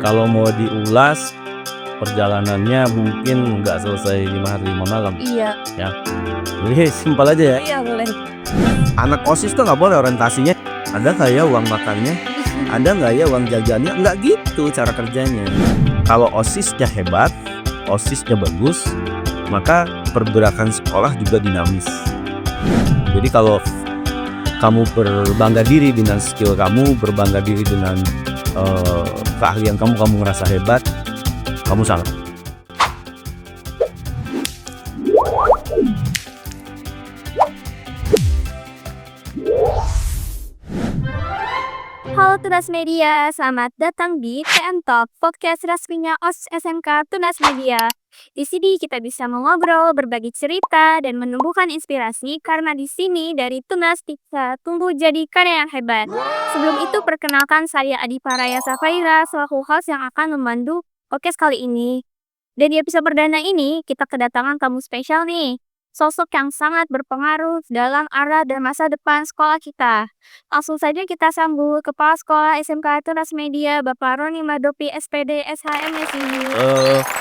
Kalau mau diulas, perjalanannya mungkin nggak selesai 5 hari 5 malam, Iya. ya. Jadi simpel aja ya. Iya, boleh. Anak OSIS tuh nggak boleh orientasinya, ada nggak ya uang makannya? Ada nggak ya uang jajannya? Nggak gitu cara kerjanya. Kalau OSISnya hebat, OSISnya bagus, maka pergerakan sekolah juga dinamis. Jadi kalau kamu berbangga diri dengan skill kamu, berbangga diri dengan keahlian kamu ngerasa hebat, kamu salah. Halo Tunas Media, selamat datang di TN Talk, podcast resminya OSIS SMK Tunas Media. Di sini kita bisa mengobrol, berbagi cerita, dan menumbuhkan inspirasi karena di sini dari Tunas bisa tumbuh jadi karya yang hebat. Sebelum itu perkenalkan saya Adi Paraya Safaira selaku host yang akan memandu podcast kali ini. Dan di episode perdana ini kita kedatangan tamu spesial nih. Sosok yang sangat berpengaruh dalam arah dan masa depan sekolah kita. Langsung saja kita sambut Kepala Sekolah SMK Tunas Media, Bapak Roni Madopi, SPD, SHM SIU.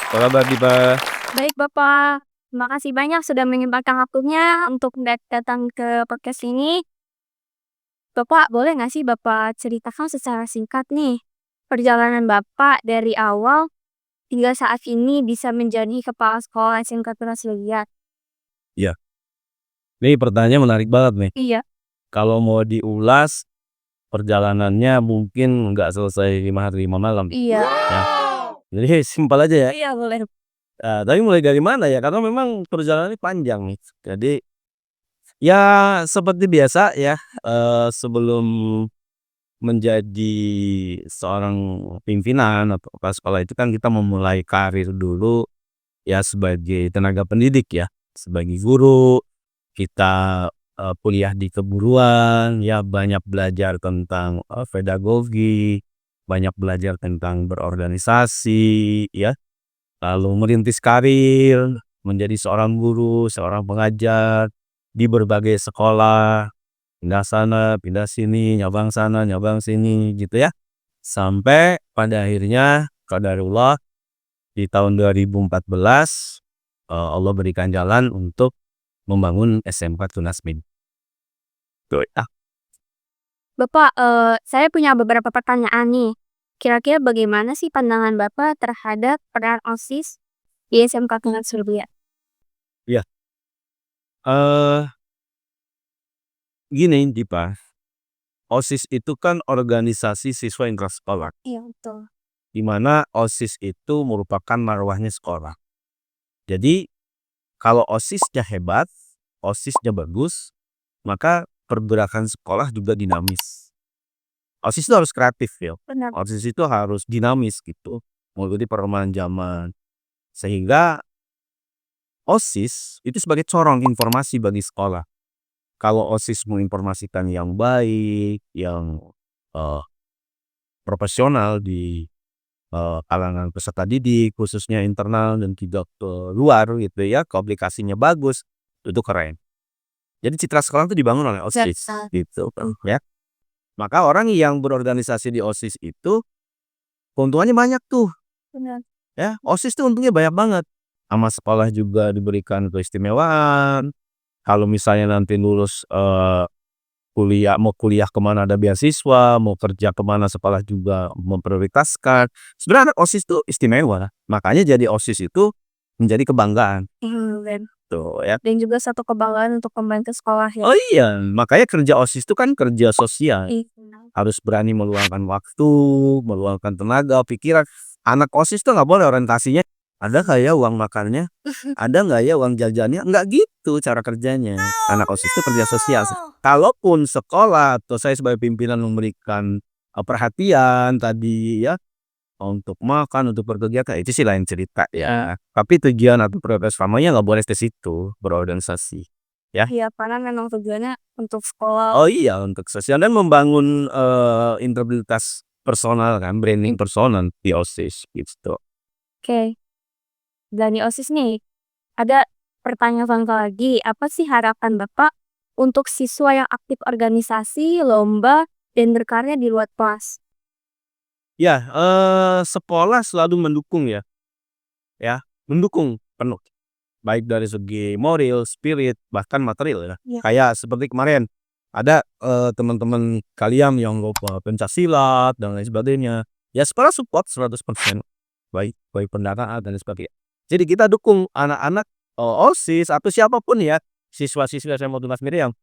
Apa kabar Dipa? Baik Bapak, terima kasih banyak sudah menyempatkan waktunya untuk datang ke podcast ini. Bapak, boleh nggak sih Bapak ceritakan secara singkat nih, perjalanan Bapak dari awal hingga saat ini bisa menjadi Kepala Sekolah SMK Tunas Media? Ya, ini pertanyaan menarik banget nih. Iya. Kalau mau diulas, perjalanannya mungkin nggak selesai 5 hari 5 malam, Iya. ya. Jadi simpel aja ya. Iya, boleh. Tapi mulai dari mana ya? Karena memang perjalanannya panjang nih. Jadi ya seperti biasa ya, sebelum menjadi seorang pimpinan atau kepala sekolah itu kan kita memulai karir dulu ya sebagai tenaga pendidik ya, sebagai guru. Kita kuliah di keguruan, ya banyak belajar tentang pedagogi, banyak belajar tentang berorganisasi ya, lalu merintis karir menjadi seorang guru, seorang pengajar di berbagai sekolah, pindah sana, pindah sini, nyabang sana, nyabang sini gitu ya. Sampai pada akhirnya qadarullah di tahun 2014 Allah berikan jalan untuk membangun SMK Tunas Media. Tuh ya. Bapak, saya punya beberapa pertanyaan nih. Kira-kira bagaimana sih pandangan Bapak terhadap peran OSIS di SMK Tunas Media? Ya. Eh Gini Dipa, OSIS itu kan organisasi siswa intrasekolah, Iya, betul. di mana OSIS itu merupakan marwahnya sekolah. Jadi kalau OSISnya hebat, OSISnya bagus, maka pergerakan sekolah juga dinamis. OSIS itu harus kreatif ya. Benar. OSIS itu harus dinamis gitu, mengikuti perkembangan zaman. Sehingga OSIS itu sebagai corong informasi bagi sekolah. Kalau OSIS menginformasikan yang baik, yang profesional di kalangan peserta didik, khususnya internal dan tidak ke luar gitu ya, komunikasinya bagus, itu keren. Jadi citra sekolah itu dibangun oleh OSIS gitu ya. Maka orang yang berorganisasi di OSIS itu keuntungannya banyak tuh Benar. ya. OSIS tuh untungnya banyak banget. Sama sekolah juga diberikan keistimewaan. Kalau misalnya nanti lulus mau kuliah kemana ada beasiswa, mau kerja kemana sekolah juga memprioritaskan. Sebenarnya OSIS itu istimewa, makanya jadi OSIS itu menjadi kebanggaan Dan, tuh ya. dan juga satu kebanggaan untuk membantu sekolah ya. Oh iya, makanya kerja OSIS itu kan kerja sosial. Iya. Harus berani meluangkan waktu, meluangkan tenaga, pikiran. Anak OSIS tuh nggak boleh orientasinya, ada nggak ya uang makannya? Ada nggak ya uang jajannya? Nggak gitu cara kerjanya. Anak OSIS itu kerja sosial. Kalaupun sekolah atau saya sebagai pimpinan memberikan perhatian tadi ya untuk makan, untuk berkegiatan, itu sih lain cerita ya. Tapi tujuan atau prioritas utamanya nggak boleh ke situ, berorganisasi. Ya. Iya, karena memang tujuannya untuk sekolah. Oh iya, untuk sosial dan membangun integritas personal kan, branding personal di OSIS gitu. Oke. Dan di OSIS nih, ada pertanyaan lagi. Apa sih harapan Bapak untuk siswa yang aktif organisasi, lomba, dan berkarya di luar kelas? Ya, sekolah selalu mendukung ya, mendukung penuh. Baik dari segi moral, spirit, bahkan material ya. Iya. Kayak seperti kemarin ada, teman-teman kalian yang lomba pencaksilat dan lain sebagainya. Ya sekolah support 100%, baik baik pendanaan dan lain sebagainya. Jadi kita dukung anak-anak, OSIS atau siapapun ya, siswa-siswi SMA Tunas Media yang,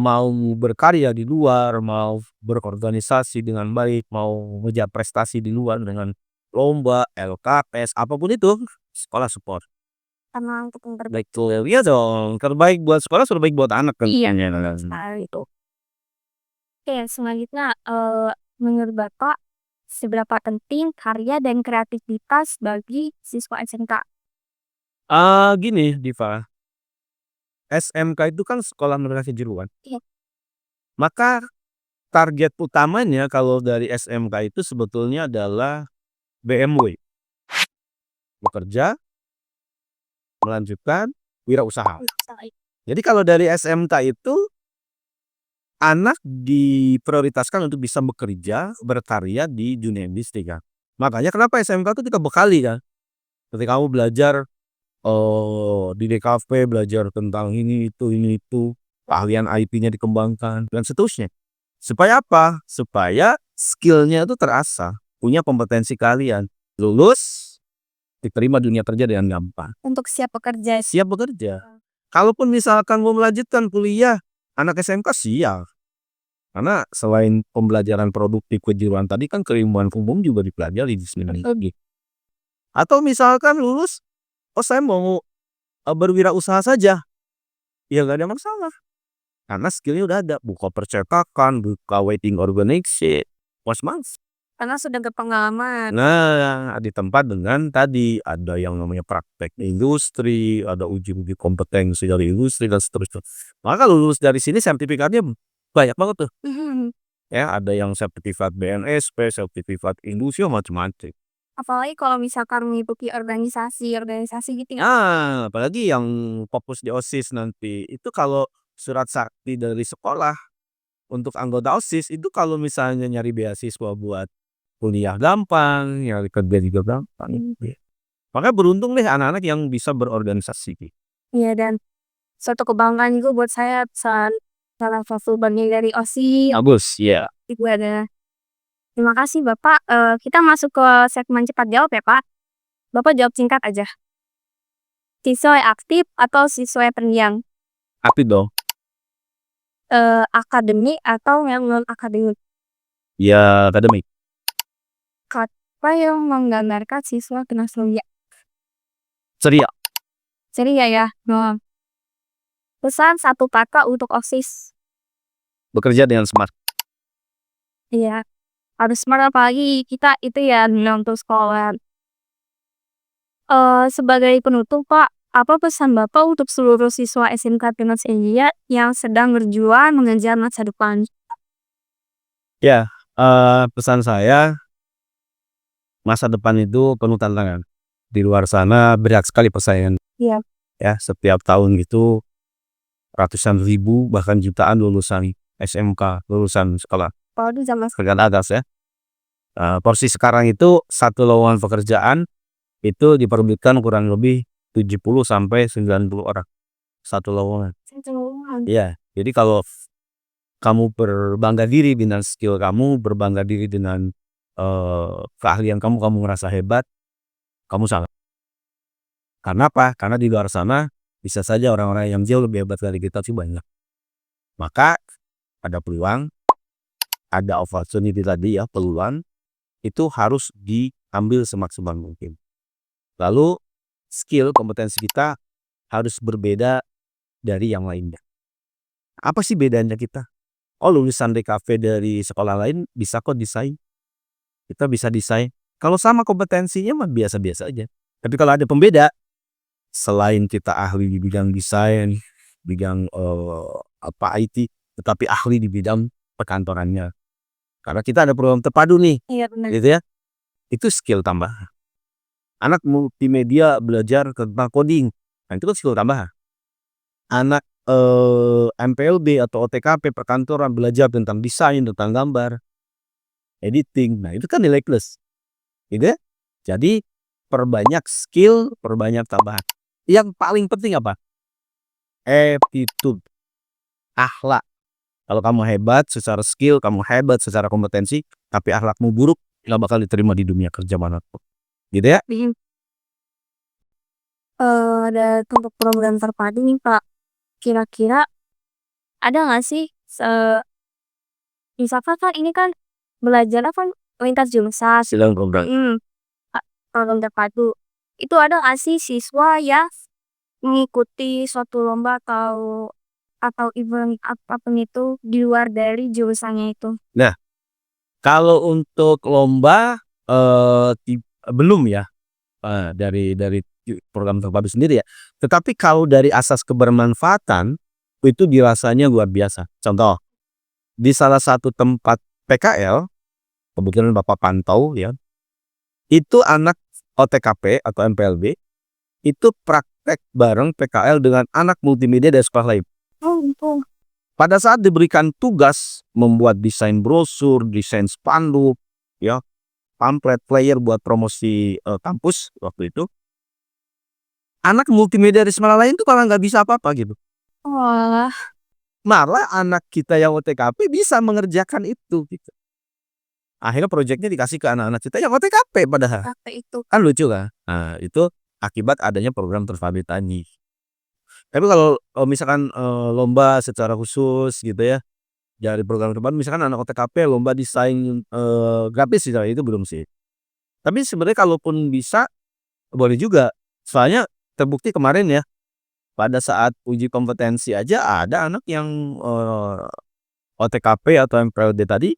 mau berkarya di luar, mau berorganisasi dengan baik, mau ngejar prestasi di luar dengan lomba, LKS, apapun itu, sekolah support. Karena untuk yang terbaik. Betul, iya dong, terbaik buat sekolah, terbaik buat anak kan. Iya, sekali itu. Oke, selanjutnya, menurut Bapak, seberapa penting karya dan kreativitas bagi siswa SMK? Gini Diva, SMK itu kan sekolah menengah kejuruan, Iya. maka target utamanya kalau dari SMK itu sebetulnya adalah BMW, bekerja, melanjutkan, wirausaha. Jadi kalau dari SMK itu, anak diprioritaskan untuk bisa bekerja, berkarya di dunia industri kan. Makanya kenapa SMK itu kita bekali kan, ketika kamu belajar, di DKV belajar tentang ini itu, keahlian IT-nya dikembangkan dan seterusnya. Supaya apa? Supaya skill-nya itu terasah, punya kompetensi kalian, lulus, diterima dunia kerja dengan gampang. Untuk siap bekerja. Siap bekerja. Kalaupun misalkan mau melanjutkan kuliah, anak SMK siap. Karena selain pembelajaran produktif kejuruan tadi kan keilmuan umum juga dipelajari di sini lagi. Atau misalkan lulus, oh saya mau, berwirausaha saja, ya nggak ada masalah. Karena skill-nya udah ada, buka percetakan, buka wedding organization, pos-mas. Karena sudah berpengalaman. Nah, di tempat dengan tadi ada yang namanya praktek industri, ada uji-uji kompetensi dari industri dan seterusnya. Maka lulus dari sini sertifikatnya banyak banget tuh. Ya, ada yang sertifikat BNSP, sertifikat industri, macam-macam. Apalagi kalau misalkan mengikuti organisasi gitu ya. Apalagi yang fokus di OSIS nanti, itu kalau surat sakti dari sekolah untuk anggota OSIS itu kalau misalnya nyari beasiswa buat kuliah gampang, nyari kerja juga gampang. Makanya beruntung deh anak-anak yang bisa berorganisasi. Iya, dan suatu kebanggaan juga buat saya saat salah satu bagian dari OSIS. Bagus, ya. Itu ada. Terima kasih Bapak. Kita masuk ke segmen cepat jawab ya Pak. Bapak jawab singkat aja. Siswa aktif atau siswa pendiam? Aktif dong. Akademik atau yang non akademik? Ya, akademik. Apa yang menggambarkan siswa kena ceria? Ceria. Ceria ya. Pesan satu kata untuk OSIS. Bekerja dengan smart. Iya. Harus smart apalagi kita itu ya untuk sekolah. Sebagai penutup Pak, apa pesan Bapak untuk seluruh siswa SMK Tunas Media yang sedang berjuang mengejar masa depan? Ya, pesan saya, masa depan itu penuh tantangan. Di luar sana banyak sekali persaingan. Iya. Ya, setiap tahun itu ratusan ribu bahkan jutaan lulusan SMK, lulusan sekolah Kalau di zaman menengah atas ya. Porsi sekarang itu satu lowongan pekerjaan itu diperebutkan kurang lebih 70 sampai 90 orang satu lowongan. sekarang. Iya, jadi kalau kamu berbangga diri dengan skill kamu, berbangga diri dengan, keahlian kamu, kamu merasa hebat, kamu salah. Karena apa? Karena di luar sana bisa saja orang-orang yang jauh lebih hebat dari kita sih banyak. Maka ada peluang, ada opportunity tadi ya, peluang itu harus diambil semaksimal mungkin. Lalu skill, kompetensi kita harus berbeda dari yang lainnya. Apa sih bedanya kita? Oh, lulusan DKV dari sekolah lain bisa kok desain. Kita bisa desain. Kalau sama kompetensinya mah biasa-biasa aja. Tapi kalau ada pembeda, selain kita ahli di bidang desain, bidang IT, tetapi ahli di bidang perkantorannya. Karena kita ada program terpadu nih, Iya benar. gitu ya. Itu skill tambahan. Anak multimedia belajar tentang coding, nah itu kan skill tambahan. Anak MPLB atau OTKP perkantoran belajar tentang desain, tentang gambar, editing. Nah, itu kan nilai plus, gitu ya. Jadi perbanyak skill, perbanyak tambahan. Yang paling penting apa? Attitude, akhlak. Kalau kamu hebat secara skill, kamu hebat secara kompetensi, tapi akhlakmu buruk, nggak bakal diterima di dunia kerja manapun. Gitu ya? Ada untuk program terpadu nih Kak, kira-kira ada nggak sih misalkan kan ini kan belajarnya kan lintas jurusan, Silang program. program terpadu. Itu ada nggak sih siswa yang mengikuti suatu lomba atau event apapun itu di luar dari jurusannya itu? Nah, kalau untuk lomba belum ya, dari program terpadu sendiri ya. Tetapi kalau dari asas kebermanfaatan itu dirasanya luar biasa. Contoh, di salah satu tempat PKL, kebetulan Bapak pantau ya, itu anak OTKP atau MPLB itu praktek bareng PKL dengan anak multimedia dari sekolah lain. Oh, gitu. Pada saat diberikan tugas membuat desain brosur, desain spanduk, ya, pamflet, flyer buat promosi kampus waktu itu, anak multimedia di sekolah lain tuh malah nggak bisa apa-apa gitu. Walah, Malah anak kita yang OTKP bisa mengerjakan itu gitu. Akhirnya proyeknya dikasih ke anak-anak kita yang OTKP padahal. capek itu. Kan lucu kan? Nah, itu akibat adanya program terpadu tani. Tapi kalau misalkan lomba secara khusus gitu ya, dari program terpadu misalkan anak OTKP lomba desain grafis itu belum sih. Tapi sebenarnya kalaupun bisa boleh juga. Soalnya terbukti kemarin ya, pada saat uji kompetensi aja ada anak yang OTKP atau MPLD tadi,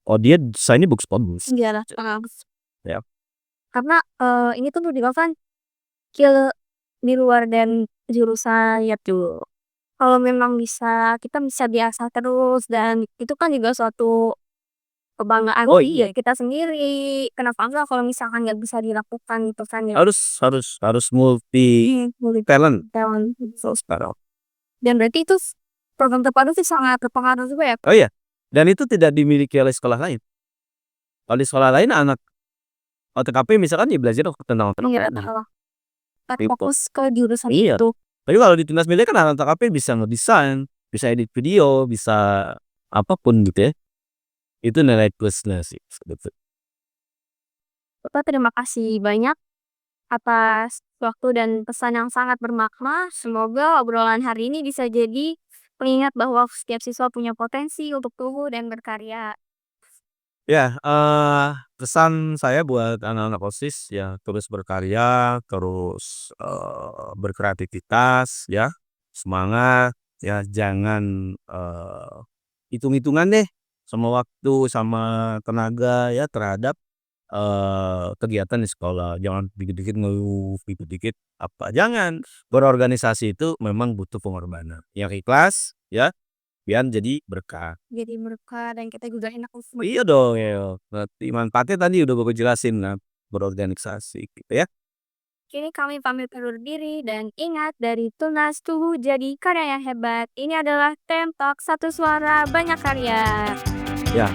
oh dia desainnya bagus-bagus. Iyalah, bagus. Ya. Karena ini tuh dilakukan skill di luar dan jurusan ya tuh. Kalau memang kita bisa biasa terus dan itu kan juga suatu kebanggaan Oh iya, kita sendiri. Kenapa enggak kalau misalkan nggak bisa dilakukan gitu kan ya. harus multi Multi talent. talent. So sekarang. Dan berarti itu program terpadu sih sangat berpengaruh juga ya. Oh iya. Dan itu tidak dimiliki oleh sekolah lain. Kalau di sekolah lain anak OTKP misalkan dia belajar tentang Iya, otonomi. fokus ke jurusan Iya. itu. Tapi kalau di Tunas Media kan anak OTKP bisa ngedesain, bisa edit video, bisa apapun gitu ya. Itu nilai plusnya sih. Gitu. Bapak terima kasih banyak atas waktu dan pesan yang sangat bermakna. Semoga obrolan hari ini bisa jadi pengingat bahwa setiap siswa punya potensi untuk tumbuh dan berkarya. Ya, pesan saya buat anak-anak OSIS ya terus berkarya, terus berkreativitas ya, semangat ya, jangan hitung-hitungan deh sama waktu, sama tenaga ya terhadap kegiatan di sekolah. Jangan dikit-dikit ngeluh, dikit-dikit apa, jangan. Berorganisasi itu memang butuh pengorbanan yang ikhlas ya, biar jadi berkah. Jadi berkah dan kita juga enak untuk Iya dong ya, berarti manfaatnya tadi udah gue jelasin kan, berorganisasi gitu ya. Kini kami pamit undur diri dan ingat dari Tunas Tubuh Jadi Karya yang Hebat. Ini adalah Temtok Satu Suara Banyak Karya. Ya.